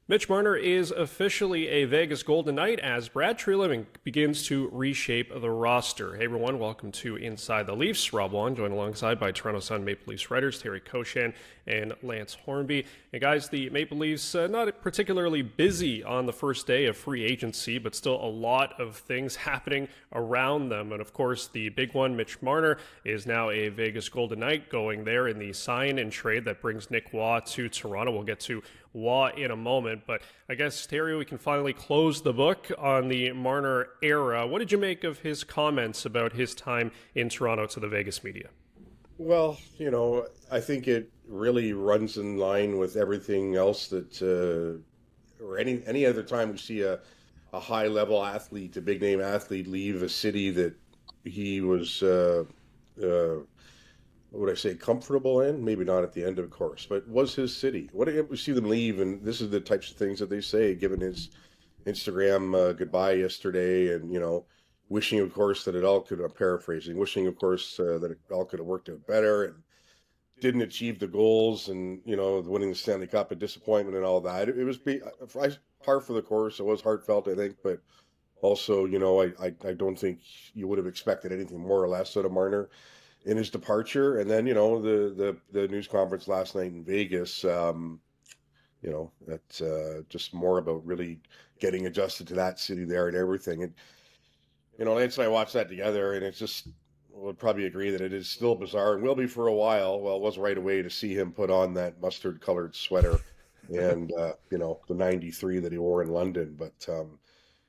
Mitch Marner is officially a Vegas Golden Knight as Brad Treliving begins to reshape the roster. Hey everyone, welcome to Inside the Leafs. Rob Wong, joined alongside by Toronto Sun Maple Leafs writers Terry Koshan and Lance Hornby. And guys, the Maple Leafs not particularly busy on the first day of free agency, but still a lot of things happening around them. And of course, the big one, Mitch Marner, is now a Vegas Golden Knight going there in the sign and trade that brings Nick Roy to Toronto. We'll get to Roy in a moment, but I guess, Terry, we can finally close the book on the Marner era. What did you make of his comments about his time in Toronto to the Vegas media? Well, I think it really runs in line with everything else that, or any other time we see a high level athlete, a big name athlete, leave a city that he was, what would I say, comfortable in? Maybe not at the end, of course, but was his city. What if we see them leave, and this is the types of things that they say, given his Instagram goodbye yesterday, and wishing, of course, that it all could. I'm paraphrasing. Wishing, of course, that it all could have worked out better, and didn't achieve the goals, and winning the Stanley Cup, a disappointment, and all that. It was par for the course. It was heartfelt, I think, but also, I don't think you would have expected anything more or less out of Marner in his departure. And then the news conference last night in Vegas. That's just more about really getting adjusted to that city there and everything. And Lance and I watched that together, and it's just, we'll probably agree that it is still bizarre and will be for a while. Well, it was right away to see him put on that mustard colored sweater and the 93 that he wore in London. But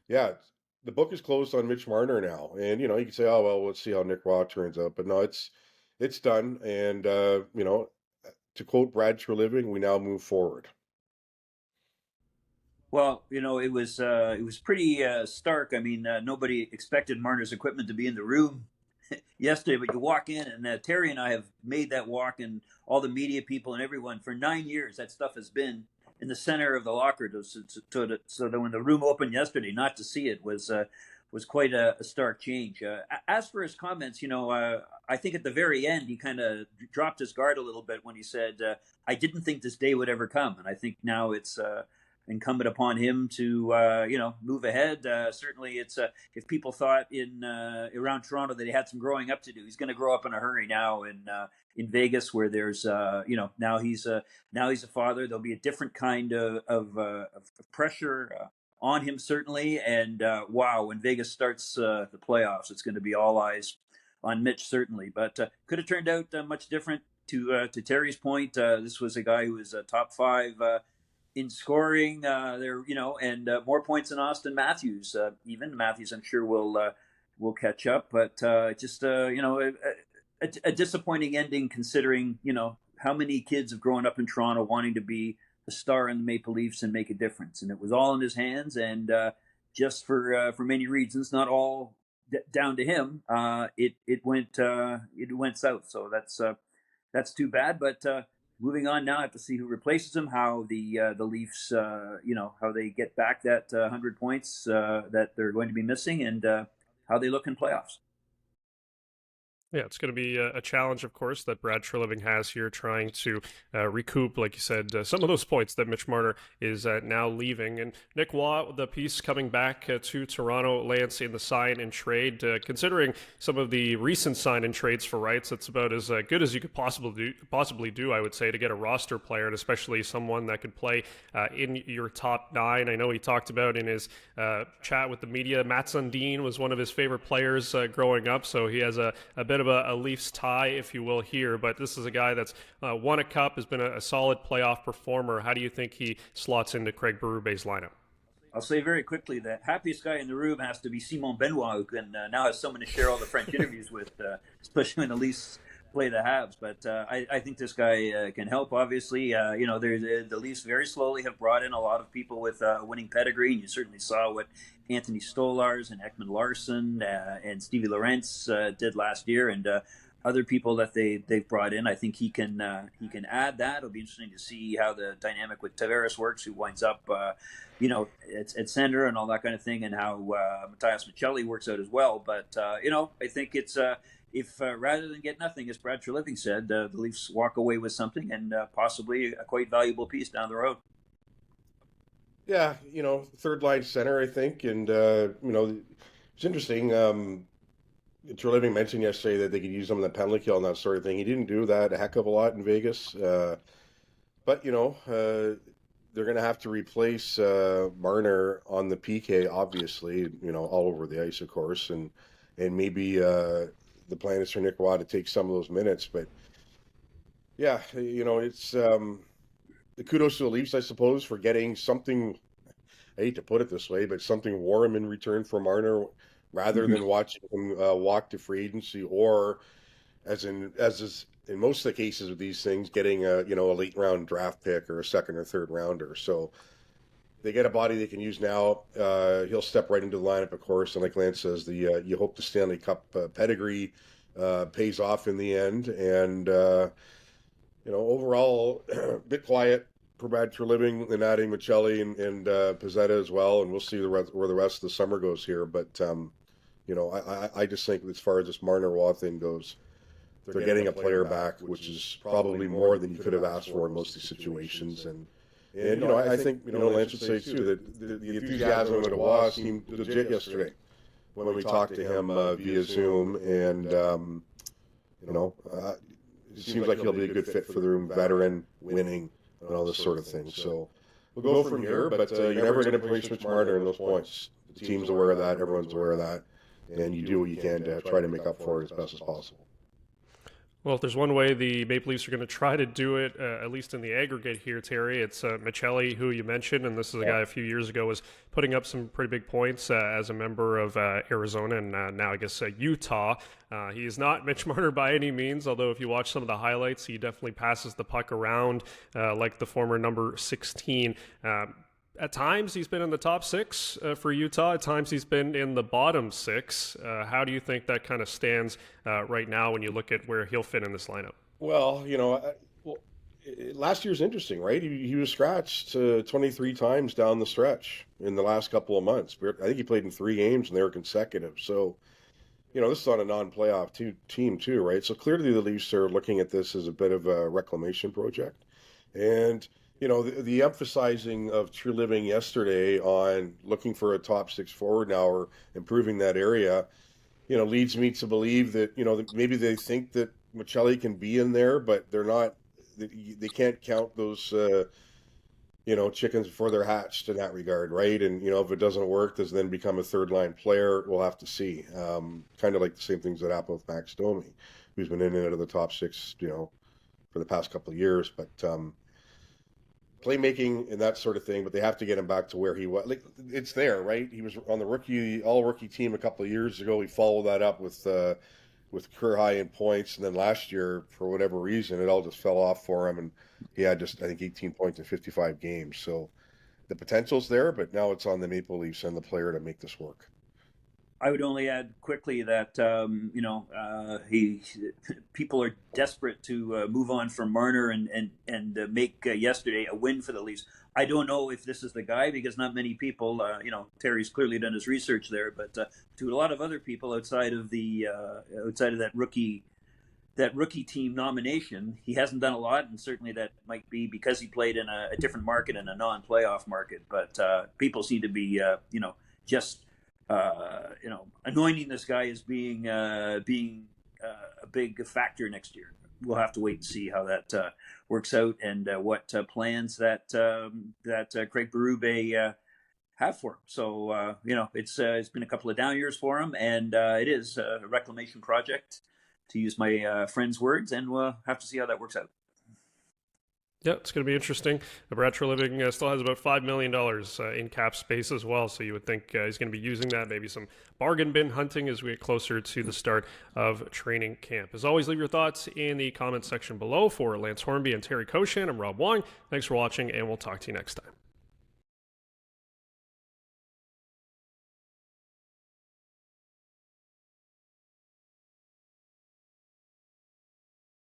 yeah, the book is closed on Mitch Marner now, and you can say, oh well, let's see how Nick Roy turns out. But no, it's done, and to quote Brad Treliving, we now move forward. Well, it was pretty stark. I mean, nobody expected Marner's equipment to be in the room yesterday, but you walk in, and Terry and I have made that walk, and all the media people and everyone for 9 years. That stuff has been in the center of the locker, so that when the room opened yesterday, not to see it was quite a stark change. As for his comments, I think at the very end he kind of dropped his guard a little bit when he said, "I didn't think this day would ever come," and I think now it's incumbent upon him to move ahead. Certainly, it's if people thought in around Toronto that he had some growing up to do, he's going to grow up in a hurry now in Vegas, where there's now he's a father. There'll be a different kind of pressure on him, certainly. And wow, when Vegas starts the playoffs, it's going to be all eyes on Mitch, certainly. But could have turned out much different. To Terry's point, this was a guy who was top five in scoring and more points than Austin Matthews. Even Matthews, I'm sure will catch up, but just a disappointing ending, considering how many kids have grown up in Toronto wanting to be a star in the Maple Leafs and make a difference, and it was all in his hands, and just for many reasons, not all down to him, it went south. So that's too bad, but. Moving on now, I have to see who replaces him, how the Leafs, how they get back that 100 points that they're going to be missing, and how they look in playoffs. Yeah, it's going to be a challenge, of course, that Brad Treliving has here, trying to recoup, like you said, some of those points that Mitch Marner is now leaving. And Nick Roy, the piece coming back to Toronto, Lance, in the sign and trade. Considering some of the recent sign and trades for rights, it's about as good as you could possibly do, I would say, to get a roster player, and especially someone that could play in your top nine. I know he talked about in his chat with the media, Matt Sundin was one of his favorite players growing up, so he has a bit of a Leafs tie, if you will, here. But this is a guy that's won a cup, has been a solid playoff performer. How do you think he slots into Craig Berubes' lineup? I'll say very quickly that happiest guy in the room has to be Simon Benoit, who can now has someone to share all the French interviews with, especially when the Leafs play the Habs. But I think this guy can help. Obviously, the Leafs very slowly have brought in a lot of people with winning pedigree, and you certainly saw what Anthony Stolarz and Ekman Larsson and Stevie Lorentz did last year, and other people that they've brought in. I think he can add that. It'll be interesting to see how the dynamic with Tavares works, who winds up at center and all that kind of thing, and how Matias Maccelli works out as well. But I think it's if rather than get nothing, as Brad Treliving said, the Leafs walk away with something, and possibly a quite valuable piece down the road. Yeah, third line center, I think, and it's interesting. Treliving mentioned yesterday that they could use him in the penalty kill and that sort of thing. He didn't do that a heck of a lot in Vegas, but they're going to have to replace Marner on the PK, obviously, all over the ice, of course, and maybe the plan is for Nick Waugh to take some of those minutes. But yeah, it's the kudos to the Leafs, I suppose, for getting something. I hate to put it this way, but something warm in return for Marner, rather than watching him walk to free agency, or as is in most of the cases of these things, getting a late round draft pick or a second or third rounder. So they get a body they can use now. He'll step right into the lineup, of course, and like Lance says, the you hope the Stanley Cup pedigree pays off in the end. And overall, a bit quiet for Brad Treliving and adding Maccelli and Pizzetta as well, and we'll see where the rest of the summer goes here. But I just think as far as this Marner Waugh thing goes, they're getting a player back, which is probably more than you could have asked for in most of these situations. And I think Lance would say too that the enthusiasm of Waugh seemed legit yesterday when we talked to him via Zoom, and it seems like he'll be a good fit for the room, veteran, winning, and all this sort of thing. So we'll go from here, but you're never going to place Mitch Marner in those points. The team's aware of that, everyone's aware of that, and you do what you can to try to make up for it as best as possible. Well, if there's one way the Maple Leafs are going to try to do it, at least in the aggregate here, Terry, it's Maccelli, who you mentioned, and this is a guy a few years ago was putting up some pretty big points as a member of Arizona and now, I guess, Utah. He is not Mitch Marner by any means, although if you watch some of the highlights, he definitely passes the puck around like the former number 16. At times, he's been in the top six for Utah. At times, he's been in the bottom six. How do you think that kind of stands right now when you look at where he'll fit in this lineup? Well, last year's interesting, right? He was scratched 23 times down the stretch in the last couple of months. I think he played in 3 games, and they were consecutive. So, this is on a non-playoff team too, right? So clearly the Leafs are looking at this as a bit of a reclamation project. And the emphasizing of Treliving yesterday on looking for a top 6 forward now or improving that area, leads me to believe that, that maybe they think that Maccelli can be in there, but they're not, they can't count those, chickens before they're hatched in that regard, right? And, if it doesn't work, does then become a third line player? We'll have to see. Kind of like the same things that happened with Max Domi, who's been in and out of the top 6, for the past couple of years, but, playmaking and that sort of thing, but they have to get him back to where he was. Like, it's there, right? He was on the all-rookie team a couple of years ago. He followed that up with career high in points, and then last year, for whatever reason, it all just fell off for him, and he had just, I think, 18 points in 55 games. So the potential's there, but now it's on the Maple Leafs and the player to make this work. I would only add quickly that people are desperate to move on from Marner and make yesterday a win for the Leafs. I don't know if this is the guy, because not many people, Terry's clearly done his research there, but to a lot of other people outside of that rookie team nomination, he hasn't done a lot, and certainly that might be because he played in a different market and a non-playoff market. But people seem to be just anointing this guy as being a big factor next year. We'll have to wait and see how that works out, and what plans that Craig Berube have for him. So it's been a couple of down years for him, and it is a reclamation project, to use my friend's words, and we'll have to see how that works out. Yeah, it's going to be interesting. Brad Treliving still has about $5 million in cap space as well, so you would think he's going to be using that, maybe some bargain bin hunting as we get closer to the start of training camp. As always, leave your thoughts in the comments section below. For Lance Hornby and Terry Koshan, I'm Rob Wong. Thanks for watching, and we'll talk to you next time.